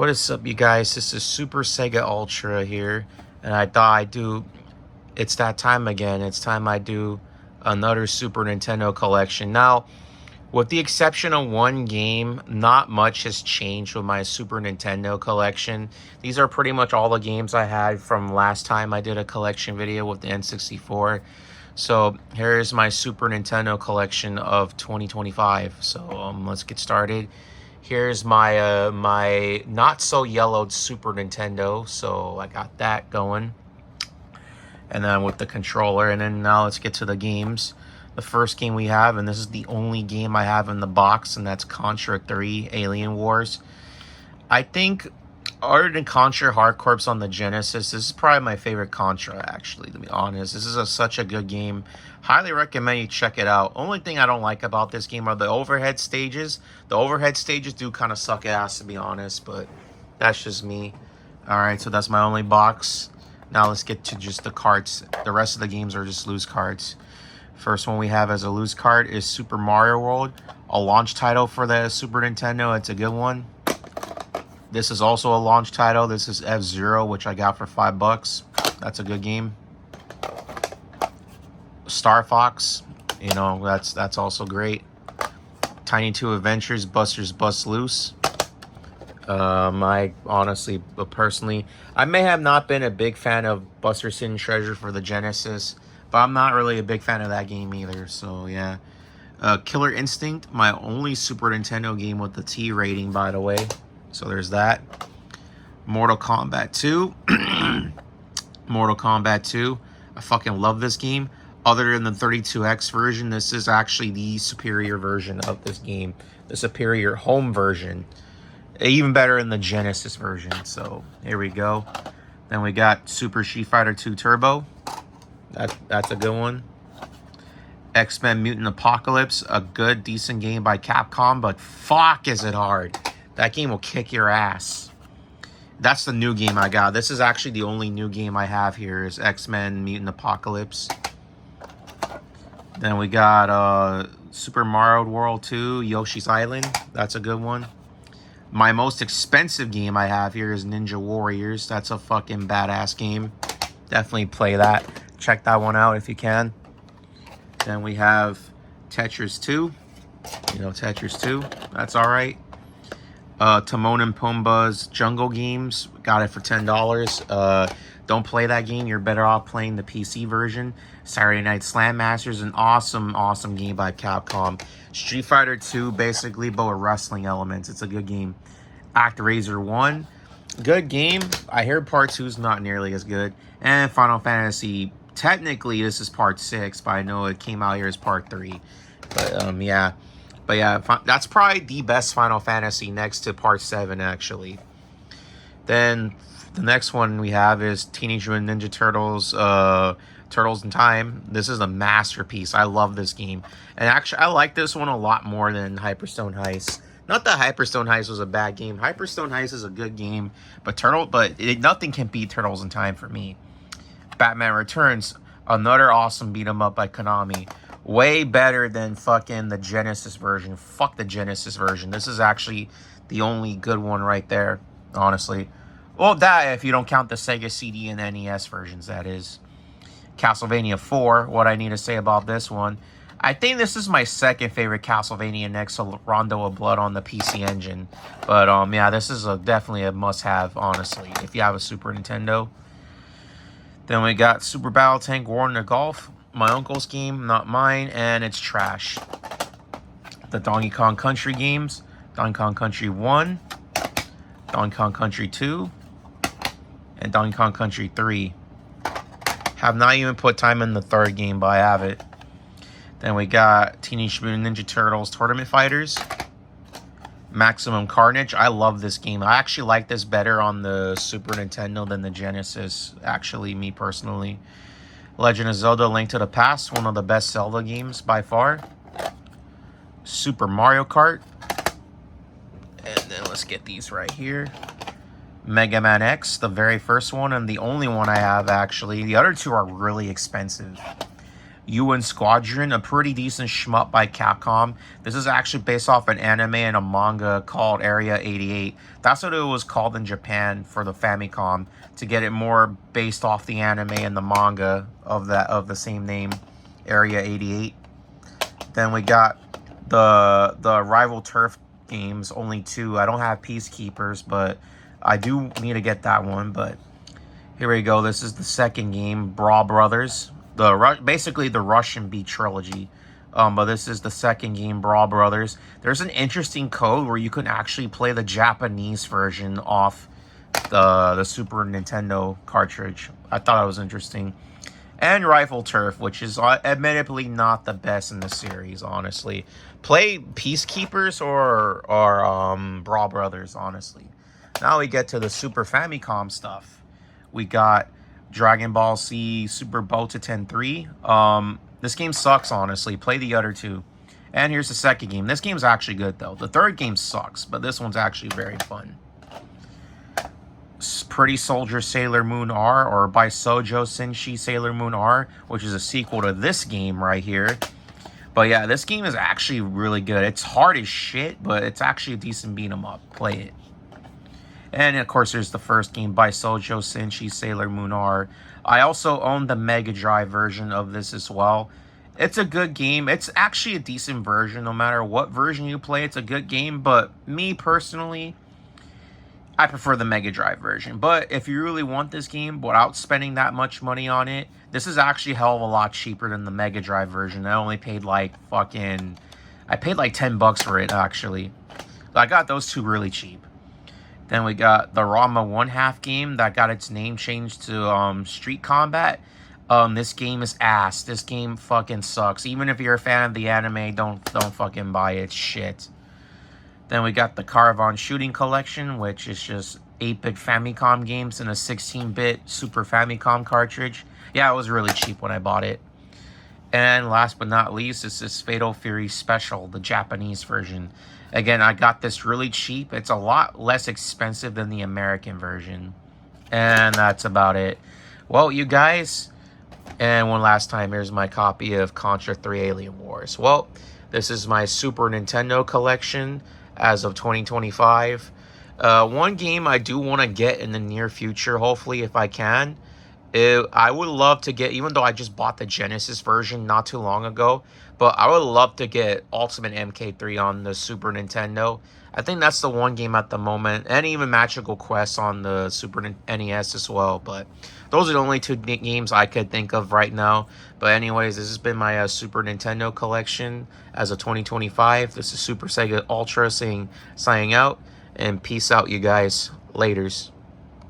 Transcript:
What is up, you guys? This is Super Sega Ultra here, and I thought I'd do... It's that time again. It's time I do another Super Nintendo collection. Now, with the exception of one game, not much has changed with my Super Nintendo collection. These are pretty much all the games I had from last time I did a collection video with the N64. So here's my Super Nintendo collection of 2025. So let's get started. Here's my my not so yellowed Super Nintendo. So I got that going. And then with the controller. And then now let's get to the games. The first game we have, and this is the only game I have in the box, and that's Contra 3 Alien Wars. I think, other than Contra Hard Corps on the Genesis, this is probably my favorite Contra, actually, to be honest. This is such a good game. Highly recommend you check it out. Only thing I don't like about this game are the overhead stages. The overhead stages do kind of suck ass, to be honest, but that's just me. Alright, so that's my only box. Now let's get to just the cards. The rest of the games are just loose cards. First one we have as a loose card is Super Mario World, a launch title for the Super Nintendo. It's a good one. This is also a launch title. This is F-Zero, which I got for $5. That's a good game. Star Fox, you know, that's also great. Tiny 2 Adventures, Buster's Bust Loose. I honestly, personally, I may have not been a big fan of Buster's Hidden Treasure for the Genesis, but I'm not really a big fan of that game either, so yeah. Killer Instinct, my only Super Nintendo game with the T rating, by the way. So there's that. Mortal Kombat 2. Mortal Kombat 2. I fucking love this game. Other than the 32X version, this is actually the superior version of this game. The superior home version. Even better than the Genesis version. So here we go. Then we got Super Street Fighter 2 Turbo. That's a good one. X-Men Mutant Apocalypse, a good, decent game by Capcom, but fuck is it hard. That game will kick your ass. That's the new game I got. This is actually the only new game I have here is X-Men Mutant Apocalypse. Then we got Super Mario World 2, Yoshi's Island. That's a good one. My most expensive game I have here is Ninja Warriors. That's a fucking badass game. Definitely play that. Check that one out if you can. Then we have Tetris 2. You know, Tetris 2. That's alright. Timon and Pumbaa's Jungle Games. Got it for $10. Don't play that game. You're better off playing the PC version. Saturday Night Slam Masters. An awesome, awesome game by Capcom. Street Fighter 2, basically, but with wrestling elements. It's a good game. ActRaiser 1. Good game. I hear part 2 is not nearly as good. And Final Fantasy, technically this is part 6, but I know it came out here as part 3. But yeah. But yeah, that's probably the best Final Fantasy next to part 7, actually. Then the next one we have is Teenage Mutant Ninja Turtles, Turtles in Time. This is a masterpiece. I love this game. And actually, I like this one a lot more than Hyperstone Heist. Not that Hyperstone Heist was a bad game. Hyperstone Heist is a good game, but nothing can beat Turtles in Time for me. Batman Returns, another awesome beat 'em up by Konami. Way better than fucking the Genesis version. Fuck the Genesis version. This is actually the only good one right there, honestly. Well, that if you don't count the Sega CD and NES versions, that is. Castlevania 4, what I need to say about this one. I think this is my second favorite Castlevania next to Rondo of Blood on the PC Engine. But yeah, this is definitely a must-have, honestly, if you have a Super Nintendo. Then we got Super Battle Tank War in the Gulf. My uncle's game, not mine, and it's trash. The Donkey Kong Country games. Donkey Kong Country 1. Donkey Kong Country 2. And Donkey Kong Country 3. Have not even put time in the third game, but I have it. Then we got Teenage Mutant Ninja Turtles Tournament Fighters. Maximum Carnage. I love this game. I actually like this better on the Super Nintendo than the Genesis. Actually, me personally. Legend of Zelda Link to the Past. One of the best Zelda games by far. Super Mario Kart. And then let's get these right here. Mega Man X, the very first one and the only one I have, actually. The other two are really expensive. UN Squadron, a pretty decent shmup by Capcom. This is actually based off an anime and a manga called Area 88. That's what it was called in Japan for the Famicom, to get it more based off the anime and the manga of the same name, Area 88. Then we got the Rival Turf games, only 2. I don't have Peacekeepers, but I do need to get that one. But here we go. This is the second game, Brawl Brothers. Basically the Russian Beat trilogy. But this is the second game, Brawl Brothers. There's an interesting code where you can actually play the Japanese version off the Super Nintendo cartridge. I thought that was interesting. And Rifle Turf, which is admittedly not the best in the series, honestly. Play Peacekeepers or Brawl Brothers, honestly. Now we get to the Super Famicom stuff. We got Dragon Ball Z Super Bototen 3. This game sucks, honestly. Play the other 2. And here's the second game. This game's actually good, though. The third game sucks, but this one's actually very fun. Pretty Soldier Sailor Moon R, or by Sojo Senshi Sailor Moon R, which is a sequel to this game right here. But yeah, this game is actually really good. It's hard as shit, but it's actually a decent beat 'em up. Play it. And of course, there's the first game, by Sojo Senshi Sailor Moon R. I also own the Mega Drive version of this as well. It's a good game. It's actually a decent version. No matter what version you play, it's a good game. But me personally, I prefer the Mega Drive version. But if you really want this game without spending that much money on it, this is actually a hell of a lot cheaper than the Mega Drive version. I only paid like I paid like 10 bucks for it, actually. So I got those 2 really cheap. Then we got the Rama 1/2 game that got its name changed to Street Combat. This game is ass. This game fucking sucks. Even if you're a fan of the anime, don't fucking buy it. Shit. Then we got the Caravan Shooting Collection, which is just 8-bit Famicom games in a 16-bit Super Famicom cartridge. Yeah, it was really cheap when I bought it. And last but not least, this is Fatal Fury Special, the Japanese version. Again, I got this really cheap. It's a lot less expensive than the American version. And that's about it. Well, you guys, and one last time, here's my copy of Contra 3 Alien Wars. Well, this is my Super Nintendo collection as of 2025. One game I do want to get in the near future, hopefully, if I can. I would love to get, even though I just bought the Genesis version not too long ago, but I would love to get Ultimate MK3 on the Super Nintendo. I think that's the one game at the moment, and even Magical Quest on the Super NES as well. But those are the only 2 games I could think of right now. But anyways, this has been my Super Nintendo collection as of 2025. This is Super Sega Ultra signing out, and peace out, you guys. Laters.